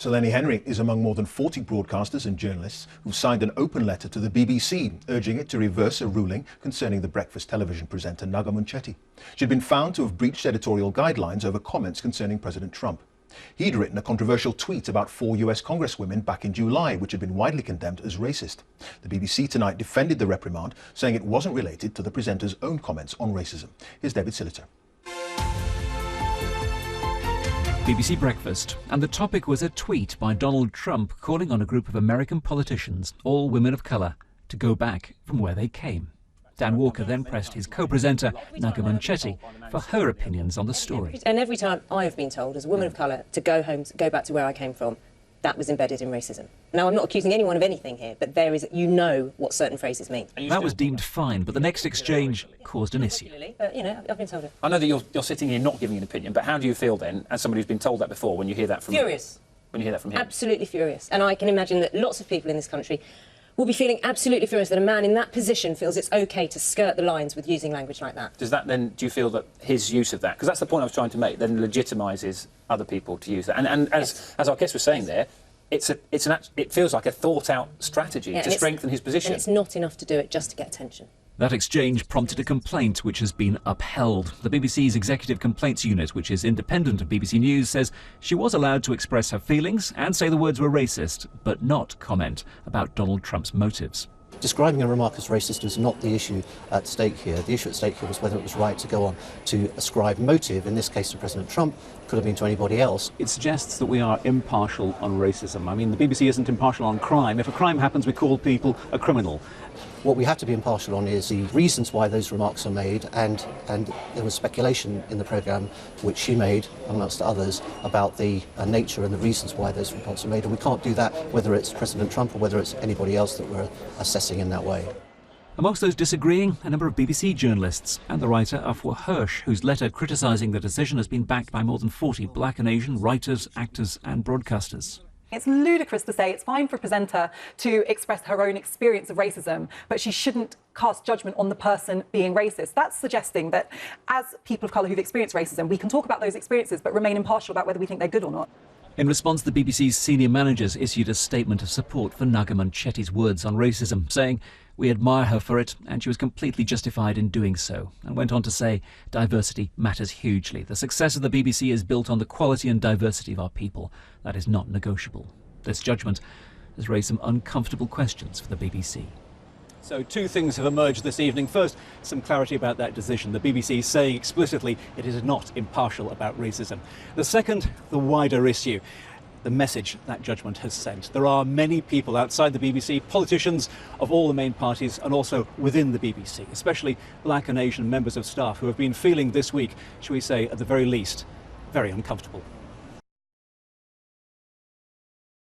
Sir Lenny Henry is among more than 40 broadcasters and journalists who've signed an open letter to the BBC, urging it to reverse a ruling concerning the breakfast television presenter Naga Munchetty. She'd been found to have breached editorial guidelines over comments concerning President Trump. He'd written a controversial tweet about 4 US congresswomen back in July, which had been widely condemned as racist. The BBC tonight defended the reprimand, saying it wasn't related to the presenter's own comments on racism. Here's David Silliter. BBC Breakfast, and the topic was a tweet by Donald Trump calling on a group of American politicians, all women of colour, to go back from where they came. Dan Walker then pressed his co-presenter, Naga Munchetty, for her opinions on the story. And every time I have been told, as a woman of colour, to go home, to go back to where I came from, that was embedded in racism. Now, I'm not accusing anyone of anything here, but there is, you know what certain phrases mean. That was deemed fine, but the next exchange caused an issue. But, you know, I've been told it. I know that you're sitting here not giving an opinion, but how do you feel then, as somebody who's been told that before, when you hear that from Furious. When you hear that from him? Absolutely furious. And I can imagine that lots of people in this country will be feeling absolutely furious that a man in that position feels it's OK to skirt the lines with using language like that. Does that then, do you feel that his use of that, because that's the point I was trying to make, then legitimises other people to use that? And as our guest was saying there, it feels like a thought-out strategy to strengthen his position. And it's not enough to do it just to get attention. That exchange prompted a complaint which has been upheld. The BBC's Executive Complaints Unit, which is independent of BBC News, says she was allowed to express her feelings and say the words were racist, but not comment about Donald Trump's motives. Describing a remark as racist was not the issue at stake here. The issue at stake here was whether it was right to go on to ascribe motive, in this case to President Trump, could have been to anybody else. It suggests that we are impartial on racism. I mean, the BBC isn't impartial on crime. If a crime happens, we call people a criminal. What we have to be impartial on is the reasons why those remarks are made, and there was speculation in the programme which she made, amongst others, about the nature and the reasons why those remarks are made, and we can't do that whether it's President Trump or whether it's anybody else that we're assessing in that way. Amongst those disagreeing, a number of BBC journalists and the writer Afua Hirsch, whose letter criticising the decision has been backed by more than 40 black and Asian writers, actors and broadcasters. It's ludicrous to say it's fine for a presenter to express her own experience of racism, but she shouldn't cast judgment on the person being racist. That's suggesting that as people of colour who've experienced racism, we can talk about those experiences but remain impartial about whether we think they're good or not. In response, the BBC's senior managers issued a statement of support for Naga Munchetty's words on racism, saying, "We admire her for it, and she was completely justified in doing so," and went on to say, diversity matters hugely. The success of the BBC is built on the quality and diversity of our people. That is not negotiable. This judgment has raised some uncomfortable questions for the BBC. So 2 things have emerged this evening. First, some clarity about that decision. The BBC saying explicitly it is not impartial about racism. The second, the wider issue, the message that judgment has sent. There are many people outside the BBC, politicians of all the main parties and also within the BBC, especially black and Asian members of staff who have been feeling this week, shall we say, at the very least, very uncomfortable.